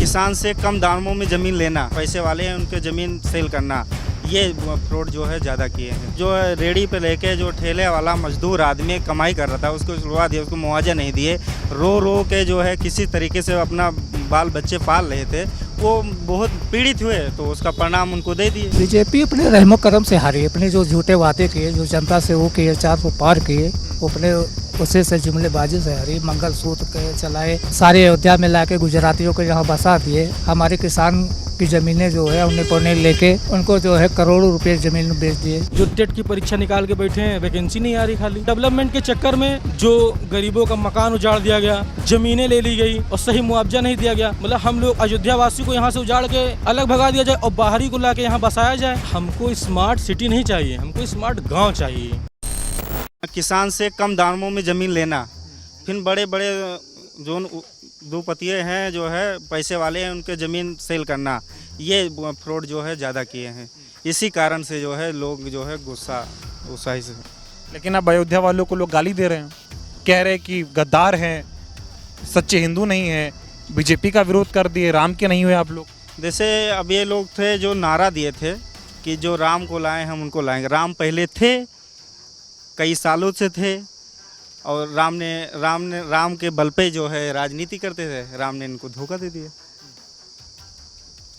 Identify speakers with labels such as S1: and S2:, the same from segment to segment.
S1: किसान से कम दामों में ज़मीन लेना, पैसे वाले हैं उनके ज़मीन सेल करना, ये फ्रॉड जो है ज़्यादा किए हैं। जो रेडी पे लेके जो ठेले वाला मजदूर आदमी कमाई कर रहा था उसको छुड़वा दिया, उसको मुआवजा नहीं दिए, रो रो के जो है किसी तरीके से अपना बाल बच्चे पाल रहे थे, वो बहुत पीड़ित हुए, तो उसका परिणाम उनको दे दिए।
S2: बीजेपी अपने रहमो करम से हारी, अपने जो झूठे वादे किए, जो जनता से वो किए, 400 पार किए, वो अपने उसे से जुमलेबाजी से हारी। मंगलसूत्र के चलाए, सारे अयोध्या में लाके गुजरातियों को यहाँ बसा दिए। हमारे किसान की जमीनें जो है उन्हें पौने लेके उनको जो है करोड़ों रुपए जमीन बेच दिए।
S3: जो टेट की परीक्षा निकाल के बैठे हैं, वैकेंसी नहीं आ रही, खाली डेवलपमेंट के चक्कर में जो गरीबों का मकान उजाड़ दिया गया, जमीनें ले ली गई और सही मुआवजा नहीं दिया गया। मतलब हम लोग अयोध्या वासी को यहाँ से उजाड़ के अलग भगा दिया जाए और बाहरी को लाके यहाँ बसाया जाए। हमको स्मार्ट सिटी नहीं चाहिए, हमको स्मार्ट गाँव चाहिए।
S1: किसान से कम दामों में ज़मीन लेना, फिर बड़े बड़े जो दोपतिये हैं जो है पैसे वाले हैं उनके ज़मीन सेल करना, ये फ्रॉड जो है ज़्यादा किए हैं। इसी कारण से जो है लोग जो है गुस्सा से।
S4: लेकिन अब अयोध्या वालों को लोग गाली दे रहे हैं, कह रहे हैं कि गद्दार हैं, सच्चे हिंदू नहीं हैं, बीजेपी का विरोध कर दिए, राम के नहीं हुए आप लोग।
S1: जैसे अब ये लोग थे जो नारा दिए थे कि जो राम को लाए हम उनको लाएंगे। राम पहले थे, कई सालों से थे, और राम के बल पे जो है राजनीति करते थे। राम ने इनको धोखा दे दिया।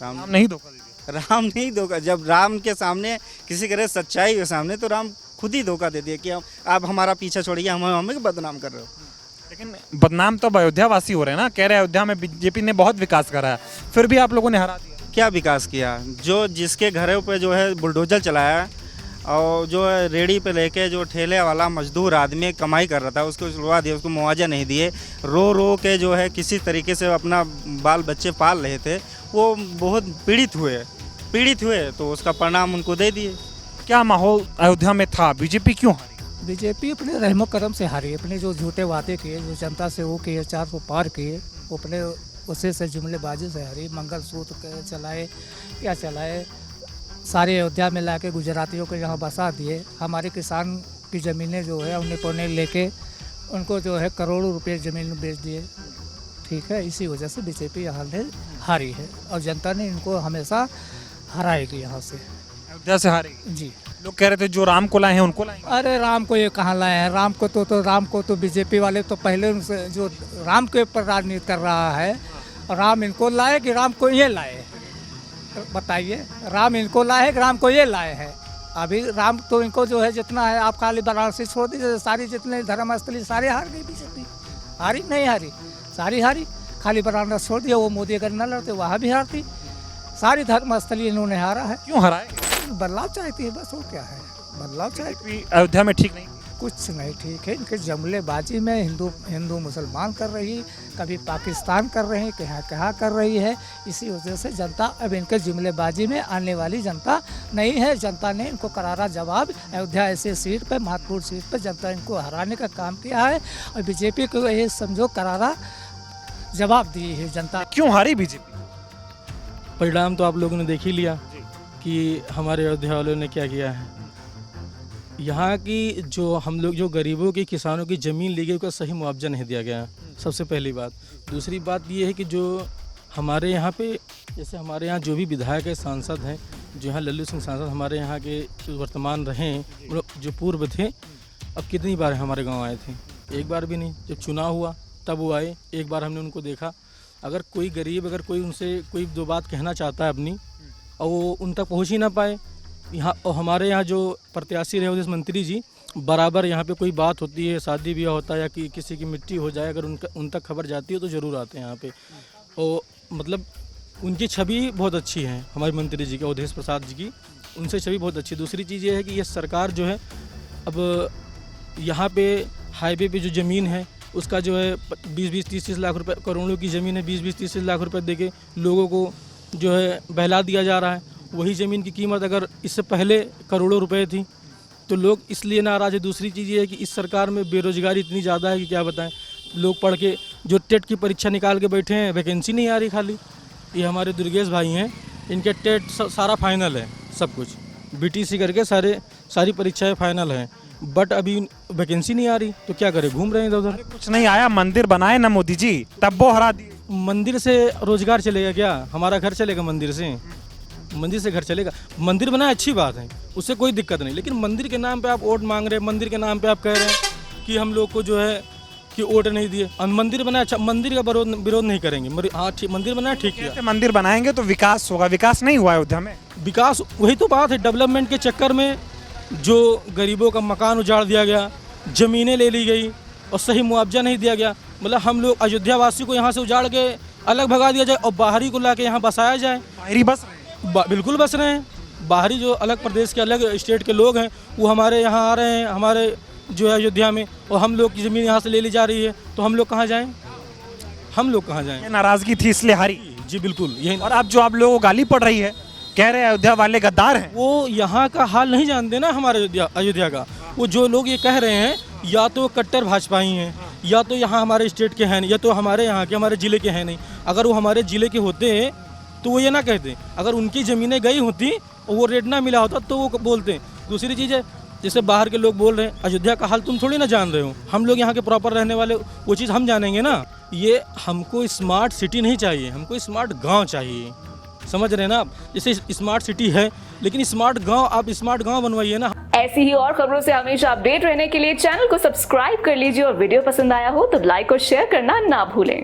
S4: राम नहीं धोखा दे दिया।
S1: राम नहीं धोखा, जब राम के सामने किसी करे सच्चाई के सामने, तो राम खुद ही धोखा दे दिया कि आप हमारा पीछा छोड़िए, हमें बदनाम कर रहे हो।
S4: लेकिन बदनाम तो अब अयोध्या वासी हो रहे हैं ना, कह रहे हैं अयोध्या में बीजेपी ने बहुत विकास करा है, फिर भी आप लोगों ने हरा दिया।
S1: क्या विकास किया? जो जिसके घरों पे जो है बुलडोजर चलाया और जो है रेडी पे लेके जो ठेले वाला मजदूर आदमी कमाई कर रहा था उसको छुड़वा दिया, उसको मुआवजा नहीं दिए, रो रो के जो है किसी तरीके से अपना बाल बच्चे पाल रहे थे, वो बहुत पीड़ित हुए, तो उसका परिणाम उनको दे दिए।
S4: क्या माहौल अयोध्या में था, बीजेपी क्यों हारी?
S2: बीजेपी अपने रहमो करम से हारी, अपने जो झूठे वादे किए, जो जनता से वो किए, 400 पार किए, वो अपने उसे से जुमलेबाजी से हारी। मंगलसूत्र के चलाए, सारे अयोध्या में लाके गुजरातियों को यहाँ बसा दिए। हमारे किसान की ज़मीनें जो है उन्हें पौने लेके उनको जो है करोड़ों रुपए ज़मीन बेच दिए। ठीक है, इसी वजह से बीजेपी यहाँ हारी है और जनता ने इनको हमेशा हराएगी यहाँ से,
S4: अयोध्या से हारेगी
S2: जी।
S4: लोग कह रहे थे जो राम को लाए हैं उनको लाएंगे।
S2: अरे राम को ये कहाँ लाए हैं? राम को तो बीजेपी वाले तो पहले उनसे जो राम के ऊपर राजनीति कर रहा है, राम इनको लाए कि राम को ये लाए? बताइए, राम इनको लाए कि राम को ये लाए हैं? अभी राम तो इनको जो है जितना है, आप खाली वाराणसी छोड़ दीजिए, सारी जितने धर्मस्थली सारे हार गई बीजेपी। हारी नहीं हारी, सारी हारी। खाली वाराणसी छोड़ दिया, वो मोदी अगर न लड़ते वहाँ भी हारती। सारी धर्मस्थली इन्होंने हारा है।
S4: क्यों हराए?
S2: बदलाव चाहती है बस, और क्या है? बदलाव चाहती।
S4: अयोध्या में ठीक नहीं,
S2: कुछ नहीं ठीक है। इनके जुमलेबाजी में हिंदू मुसलमान कर रही, कभी पाकिस्तान कर रहे हैं, कहाँ कर रही है। इसी वजह से जनता अब इनके जुमलेबाजी में आने वाली जनता नहीं है। जनता ने इनको करारा जवाब, अयोध्या ऐसे सीट पर, महत्वपूर्ण सीट पर जनता इनको हराने का काम किया है और बीजेपी को ये समझो करारा जवाब दी है जनता।
S4: क्यों हारी बीजेपी?
S3: परिणाम तो आप लोगों ने देख ही लिया कि हमारे अयोध्या वालों ने क्या किया है। यहाँ की जो गरीबों की, किसानों की ज़मीन ली गई, उसका सही मुआवजा नहीं दिया गया, सबसे पहली बात। दूसरी बात ये है कि जो हमारे यहाँ पे, जैसे हमारे यहाँ जो भी विधायक है, सांसद हैं, जो यहाँ लल्लू सिंह सांसद हमारे यहाँ के वर्तमान रहे, जो पूर्व थे, अब कितनी बार हमारे गाँव आए थे? एक बार भी नहीं। जब चुनाव हुआ तब वो आए, एक बार हमने उनको देखा। अगर कोई गरीब, अगर कोई उनसे कोई दो बात कहना चाहता है अपनी, और वो उन तक पहुँच ही ना पाए, यहाँ और हमारे यहाँ जो प्रत्याशी रहे उद्देश्य मंत्री जी, बराबर यहाँ पे कोई बात होती है, शादी ब्याह होता है या कि किसी की मिट्टी हो जाए, अगर उन तक खबर जाती है तो ज़रूर आते हैं यहाँ पे। और मतलब उनकी छवि बहुत अच्छी है, हमारे मंत्री जी के, अवधेश प्रसाद जी की, उनसे छवि बहुत अच्छी। दूसरी चीज़ ये है कि ये सरकार जो है, अब यहाँ पे हाईवे पे जो ज़मीन है उसका जो है 20-20, 30-30 लाख रुपए, करोड़ों की ज़मीन है, 20-20, 30-30 लाख रुपए देके लोगों को जो है बहला दिया जा रहा है। वही ज़मीन की कीमत अगर इससे पहले करोड़ों रुपए थी, तो लोग इसलिए नाराज़ है। दूसरी चीज़ ये है कि इस सरकार में बेरोज़गारी इतनी ज़्यादा है कि क्या बताएं। लोग पढ़ के जो टेट की परीक्षा निकाल के बैठे हैं, वैकेंसी नहीं आ रही खाली। ये हमारे दुर्गेश भाई हैं, इनके टेट सारा फाइनल है, सब कुछ बीटीसी करके सारी परीक्षाएं फाइनल हैं, बट अभी वैकेंसी नहीं आ रही, तो क्या करें, घूम रहे हैं इधर उधर।
S4: कुछ नहीं आया, मंदिर बनाए ना मोदी जी, तब वो हरा दिए।
S3: मंदिर से रोजगार चलेगा क्या? हमारा घर चलेगा मंदिर से? मंदिर से घर चलेगा? मंदिर बनाए अच्छी बात है, उससे कोई दिक्कत नहीं, लेकिन मंदिर के नाम पे आप वोट मांग रहे हैं, मंदिर के नाम पे आप कह रहे हैं कि हम लोग को जो है कि वोट नहीं दिए। और मंदिर बनाया, अच्छा मंदिर का विरोध नहीं करेंगे, हाँ ठीक, मंदिर बनाया ठीक किया।
S4: कहते मंदिर बनाएंगे तो विकास होगा, विकास नहीं हुआ अयोध्या में।
S3: विकास, वही तो बात है, डेवलपमेंट के चक्कर में जो गरीबों का मकान उजाड़ दिया गया, ज़मीनें ले ली गई और सही मुआवजा नहीं दिया गया। मतलब हम लोग अयोध्या वासी को यहाँ से उजाड़ के अलग भगा दिया जाए और बाहरी को ला के यहाँ बसाया जाए।
S4: बाहरी बस रहे हैं।
S3: बिल्कुल बस रहे हैं। बाहरी जो अलग प्रदेश के, अलग स्टेट के लोग हैं वो हमारे यहाँ आ रहे हैं, हमारे जो है अयोध्या में, और हम लोग की ज़मीन यहाँ से ले ली जा रही है, तो हम लोग कहाँ जाएँ? हम लोग कहाँ जाएँ?
S4: ये नाराजगी थी इसलिए हारी।
S3: जी बिल्कुल यही।
S4: और अब जो आप लोगों को गाली पड़ रही है, कह रहे हैं अयोध्या वाले गद्दार हैं।
S3: वो यहाँ का हाल नहीं जानते ना हमारे अयोध्या का। वो जो लोग ये कह रहे हैं या तो कट्टर भाजपाई हैं, या तो यहाँ हमारे स्टेट के हैं नहीं, या तो हमारे यहाँ के, हमारे ज़िले के हैं नहीं। अगर वो हमारे ज़िले के होते तो वो ये ना कहते। अगर उनकी ज़मीनें गई होती और वो रेट ना मिला होता तो वो बोलते। दूसरी चीज़ है, जैसे बाहर के लोग बोल रहे हैं अयोध्या का हाल तुम थोड़ी ना जान रहे हो, हम लोग यहाँ के प्रॉपर रहने वाले, वो चीज़ हम जानेंगे ना। ये हमको स्मार्ट सिटी नहीं चाहिए, हमको स्मार्ट गाँव चाहिए, समझ रहे हैं ना आप? जैसे स्मार्ट सिटी है, लेकिन स्मार्ट गांव, आप स्मार्ट गांव बनवाइए ना।
S5: ऐसी ही और खबरों से हमेशा अपडेट रहने के लिए चैनल को सब्सक्राइब कर लीजिए और वीडियो पसंद आया हो तो लाइक और शेयर करना ना भूलें।